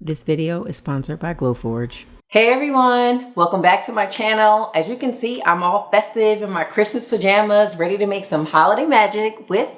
This video is sponsored by Glowforge. Hey everyone, welcome back to my channel. As you can see, I'm all festive in my Christmas pajamas, ready to make some holiday magic with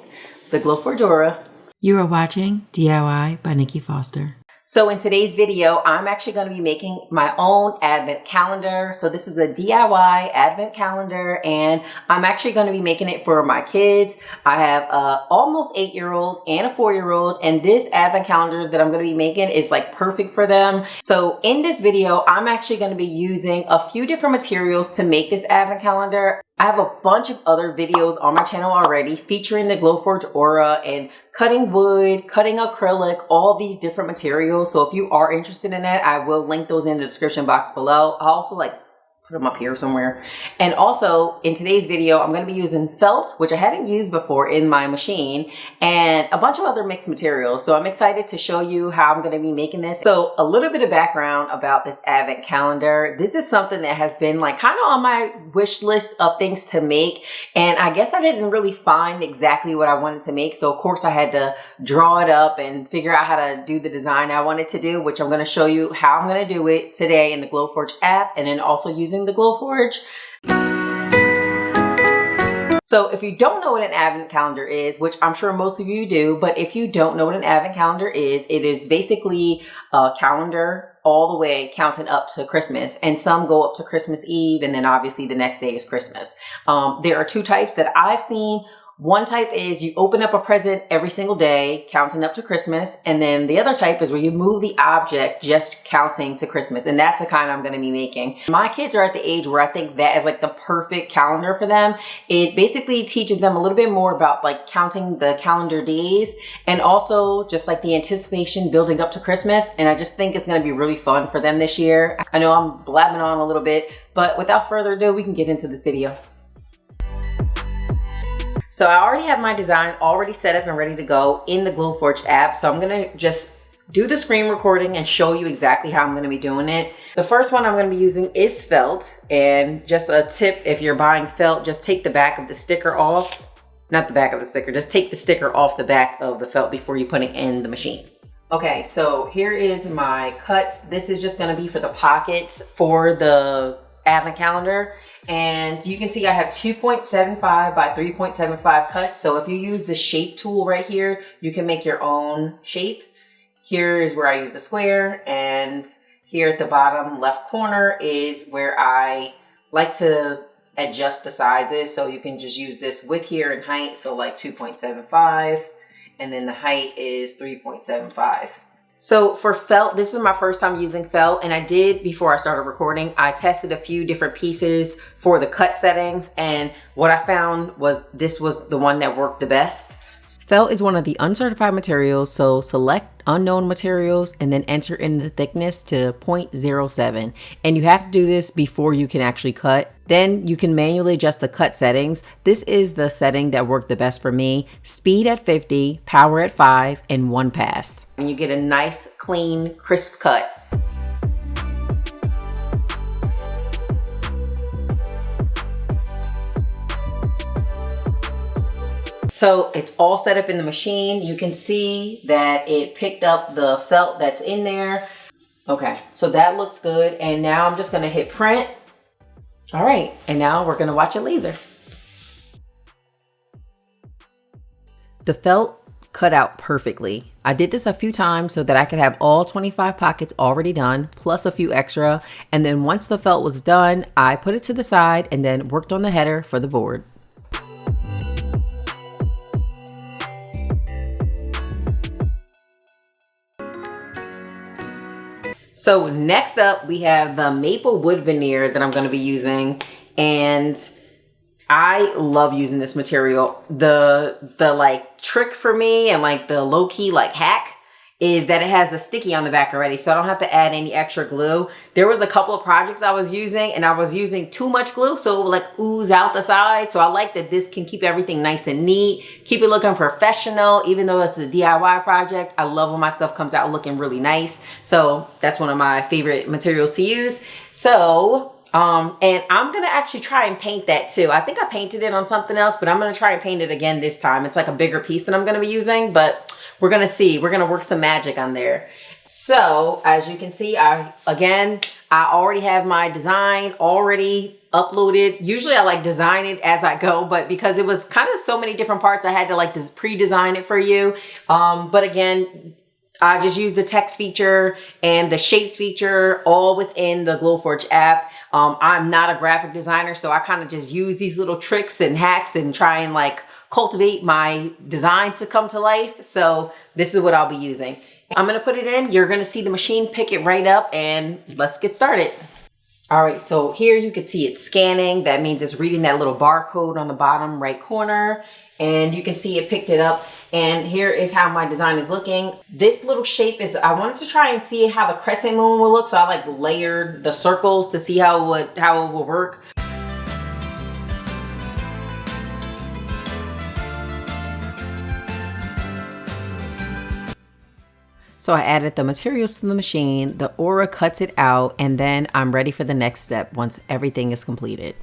the Glowforge Aura. You are watching DIY by Niky Foster. So in today's video, I'm actually going to be making my own advent calendar. So this is a DIY advent calendar and I'm actually going to be making it for my kids. I have a almost 8-year-old and a 4-year-old, and this advent calendar that I'm going to be making is like perfect for them. So in this video, I'm actually going to be using a few different materials to make this advent calendar. I have a bunch of other videos on my channel already featuring the Glowforge Aura and cutting wood, cutting acrylic, all these different materials. So if you are interested in that, I will link those in the description box below. I'll also put them up here somewhere. And also in today's video, I'm going to be using felt, which I hadn't used before in my machine, and a bunch of other mixed materials. So I'm excited to show you how I'm going to be making this. So a little bit of background about this advent calendar. This is something that has been kind of on my wish list of things to make. And I guess I didn't really find exactly what I wanted to make. So of course I had to draw it up and figure out how to do the design I wanted to do, which I'm going to show you how I'm going to do it today in the Glowforge app, and then also using the Glowforge. So if you don't know what an advent calendar is, which I'm sure most of you do, but if you don't know what an advent calendar is, it is basically a calendar all the way counting up to Christmas, and some go up to Christmas Eve, and then obviously the next day is Christmas. There are two types that I've seen. One type is you open up a present every single day, counting up to Christmas. And then the other type is where you move the object just counting to Christmas. And that's the kind I'm going to be making. My kids are at the age where I think that is the perfect calendar for them. It basically teaches them a little bit more about counting the calendar days, and also just the anticipation building up to Christmas. And I just think it's going to be really fun for them this year. I know I'm blabbing on a little bit, but without further ado, we can get into this video. So I already have my design already set up and ready to go in the Glowforge app. So I'm going to just do the screen recording and show you exactly how I'm going to be doing it. The first one I'm going to be using is felt. And just a tip, if you're buying felt, just take the back of the sticker off. Not the back of the sticker, just take the sticker off the back of the felt before you put it in the machine. Okay, so here is my cuts. This is just going to be for the pockets for the advent calendar. And you can see I have 2.75 by 3.75 cuts. So if you use the shape tool right here, you can make your own shape. Here is where I use the square, and here at the bottom left corner is where I like to adjust the sizes. So you can just use this width here in height. So 2.75, and then the height is 3.75. So for felt, this is my first time using felt, and I did, before I started recording, I tested a few different pieces for the cut settings, and what I found was this was the one that worked the best. Felt is one of the uncertified materials, so select unknown materials and then enter in the thickness to 0.07. And you have to do this before you can actually cut. Then you can manually adjust the cut settings. This is the setting that worked the best for me. Speed at 50, power at 5, and 1 pass. And you get a nice, clean, crisp cut. So it's all set up in the machine. You can see that it picked up the felt that's in there. Okay, so that looks good. And now I'm just gonna hit print. All right, and now we're gonna watch it laser. The felt cut out perfectly. I did this a few times so that I could have all 25 pockets already done, plus a few extra. And then once the felt was done, I put it to the side and then worked on the header for the board. So next up, we have the maple wood veneer that I'm going to be using, and I love using this material. The trick for me and the low key hack is that it has a sticky on the back already, so I don't have to add any extra glue. There was a couple of projects I was using, and I was using too much glue, so it would ooze out the side. So I like that this can keep everything nice and neat, keep it looking professional. Even though it's a DIY project, I love when my stuff comes out looking really nice. So that's one of my favorite materials to use. So and I'm gonna actually try and paint that too. I think I painted it on something else, but I'm gonna try and paint it again this time. It's a bigger piece that I'm gonna be using, but we're gonna see. We're gonna work some magic on there. So as you can see, I already have my design already uploaded. Usually I like design it as I go, but because it was kind of so many different parts, I had to like pre-design it for you. But again, I just use the text feature and the shapes feature all within the Glowforge app. I'm not a graphic designer, so I kind of just use these little tricks and hacks and try and like cultivate my design to come to life. So this is what I'll be using. I'm going to put it in. You're going to see the machine pick it right up, and let's get started. All right, so here you can see it scanning. That means it's reading that little barcode on the bottom right corner, and you can see it picked it up. And here is how my design is looking. This little shape is, I wanted to try and see how the crescent moon will look, so I like layered the circles to see how it would work. So I added the materials to the machine, the Aura cuts it out, and then I'm ready for the next step once everything is completed.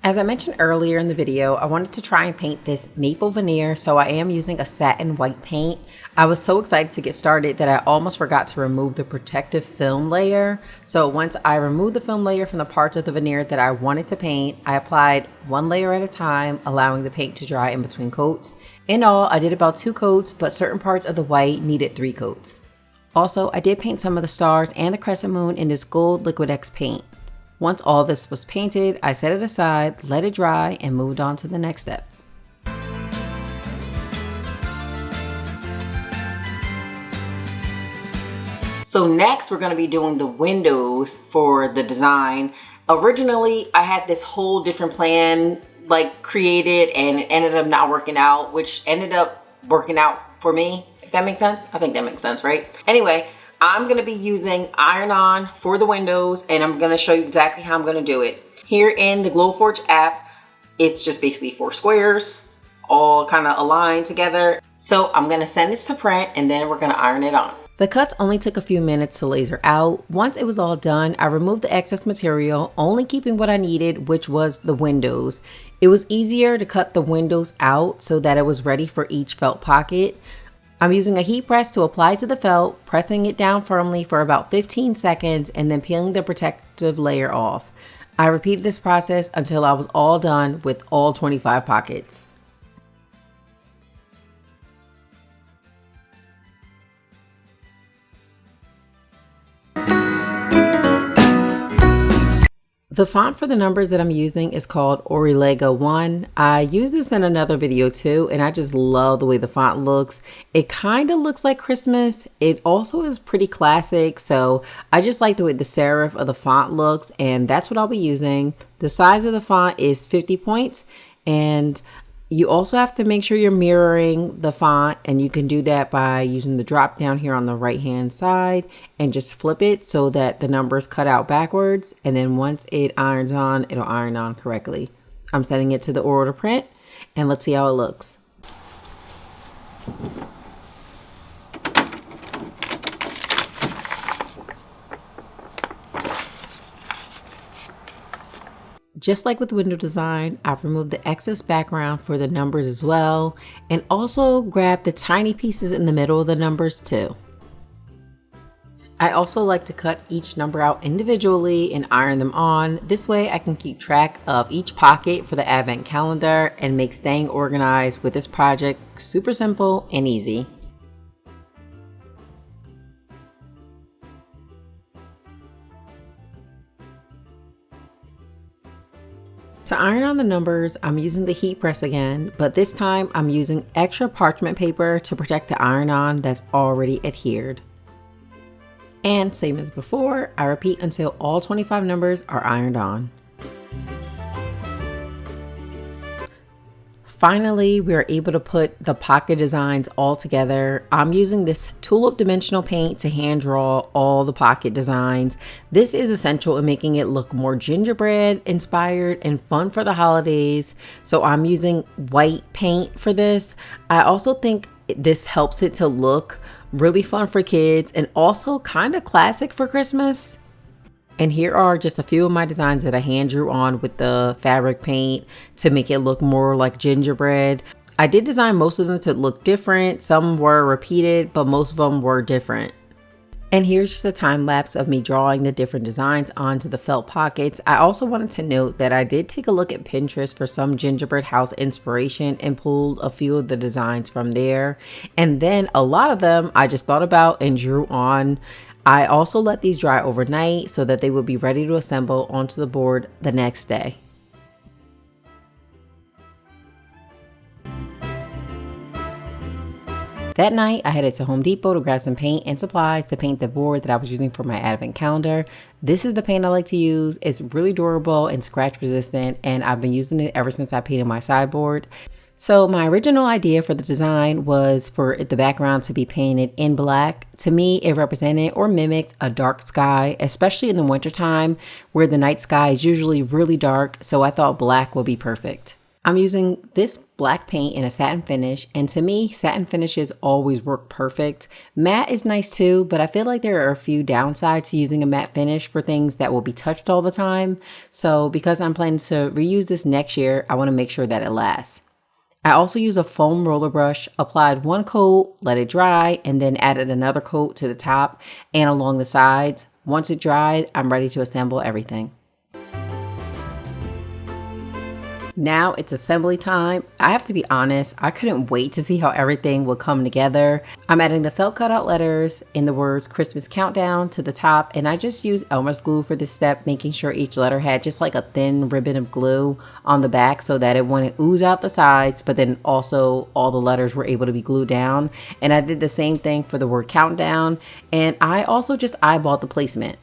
As I mentioned earlier in the video, I wanted to try and paint this maple veneer, so I am using a satin white paint. I was so excited to get started that I almost forgot to remove the protective film layer. So once I removed the film layer from the parts of the veneer that I wanted to paint, I applied one layer at a time, allowing the paint to dry in between coats. In all, I did about 2 coats, but certain parts of the white needed 3 coats. Also, I did paint some of the stars and the crescent moon in this gold Liquid X paint. Once all this was painted, I set it aside, let it dry, and moved on to the next step. So next we're going to be doing the windows for the design. Originally, I had this whole different plan like created, and it ended up not working out, which ended up working out for me, if that makes sense. I think that makes sense, right? Anyway, I'm going to be using iron-on for the windows, and I'm going to show you exactly how I'm going to do it. Here in the Glowforge app, it's just basically 4 squares, all kind of aligned together. So I'm going to send this to print, and then we're going to iron it on. The cuts only took a few minutes to laser out. Once it was all done, I removed the excess material, only keeping what I needed, which was the windows. It was easier to cut the windows out so that it was ready for each felt pocket. I'm using a heat press to apply to the felt, pressing it down firmly for about 15 seconds and then peeling the protective layer off. I repeated this process until I was all done with all 25 pockets. The font for the numbers that I'm using is called Orilega 1. I use this in another video too, and I just love the way the font looks. It kind of looks like Christmas. It also is pretty classic, so I just like the way the serif of the font looks, and that's what I'll be using. The size of the font is 50 points, and you also have to make sure you're mirroring the font, and you can do that by using the drop down here on the right hand side and just flip it so that the numbers cut out backwards, and then once it irons on, it'll iron on correctly. I'm setting it to the Aura to print, and let's see how it looks. Just like with window design, I've removed the excess background for the numbers as well, and also grabbed the tiny pieces in the middle of the numbers too. I also like to cut each number out individually and iron them on. This way I can keep track of each pocket for the advent calendar and make staying organized with this project super simple and easy. To iron on the numbers, I'm using the heat press again, but this time I'm using extra parchment paper to protect the iron-on that's already adhered. And same as before, I repeat until all 25 numbers are ironed on. Finally, we are able to put the pocket designs all together. I'm using this tulip dimensional paint to hand draw all the pocket designs. This is essential in making it look more gingerbread inspired and fun for the holidays. So I'm using white paint for this. I also think this helps it to look really fun for kids and also kind of classic for Christmas. And here are just a few of my designs that I hand drew on with the fabric paint to make it look more like gingerbread. I did design most of them to look different. Some were repeated, but most of them were different. And here's just a time lapse of me drawing the different designs onto the felt pockets. I also wanted to note that I did take a look at Pinterest for some gingerbread house inspiration and pulled a few of the designs from there. And then a lot of them I just thought about and drew on. I also let these dry overnight so that they would be ready to assemble onto the board the next day. That night, I headed to Home Depot to grab some paint and supplies to paint the board that I was using for my advent calendar. This is the paint I like to use. It's really durable and scratch resistant, and I've been using it ever since I painted my sideboard. So my original idea for the design was for the background to be painted in black. To me, it represented or mimicked a dark sky, especially in the wintertime where the night sky is usually really dark, so I thought black would be perfect. I'm using this black paint in a satin finish, and to me, satin finishes always work perfect. Matte is nice too, but I feel like there are a few downsides to using a matte finish for things that will be touched all the time. So because I'm planning to reuse this next year, I want to make sure that it lasts. I also used a foam roller brush, applied one coat, let it dry, and then added another coat to the top and along the sides. Once it dried, I'm ready to assemble everything. Now it's assembly time. I have to be honest, I couldn't wait to see how everything would come together. I'm adding the felt cutout letters in the words Christmas Countdown to the top, and I just used Elmer's glue for this step, making sure each letter had just like a thin ribbon of glue on the back so that it wouldn't ooze out the sides, but then also all the letters were able to be glued down. And I did the same thing for the word countdown, and I also just eyeballed the placement.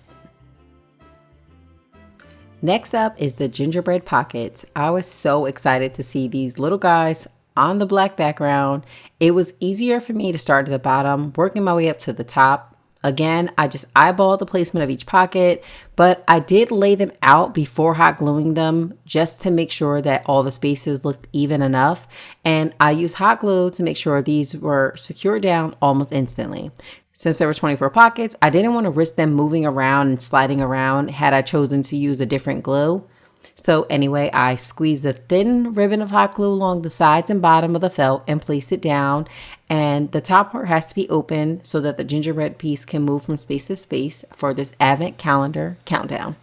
Next up is the gingerbread pockets. I was so excited to see these little guys on the black background. It was easier for me to start at the bottom, working my way up to the top. Again, I just eyeballed the placement of each pocket, but I did lay them out before hot gluing them just to make sure that all the spaces looked even enough. And I used hot glue to make sure these were secured down almost instantly. Since there were 24 pockets, I didn't want to risk them moving around and sliding around had I chosen to use a different glue. So anyway, I squeezed a thin ribbon of hot glue along the sides and bottom of the felt and placed it down. And the top part has to be open so that the gingerbread piece can move from space to space for this advent calendar countdown.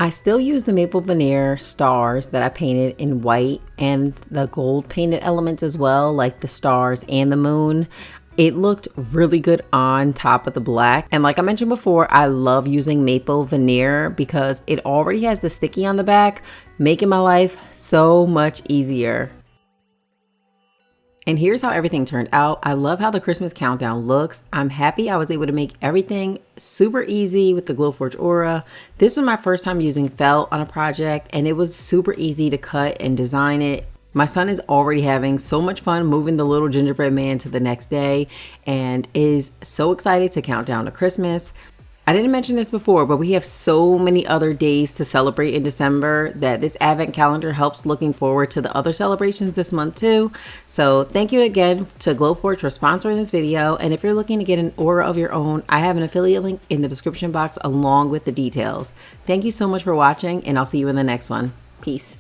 I still use the maple veneer stars that I painted in white and the gold painted elements as well, like the stars and the moon. It looked really good on top of the black. And like I mentioned before, I love using maple veneer because it already has the sticky on the back, making my life so much easier. And here's how everything turned out. I love how the Christmas countdown looks. I'm happy I was able to make everything super easy with the Glowforge Aura. This was my first time using felt on a project, and it was super easy to cut and design it. My son is already having so much fun moving the little gingerbread man to the next day and is so excited to count down to Christmas. I didn't mention this before, but we have so many other days to celebrate in December that this advent calendar helps looking forward to the other celebrations this month too. So thank you again to Glowforge for sponsoring this video. And if you're looking to get an aura of your own, I have an affiliate link in the description box along with the details. Thank you so much for watching, and I'll see you in the next one. Peace.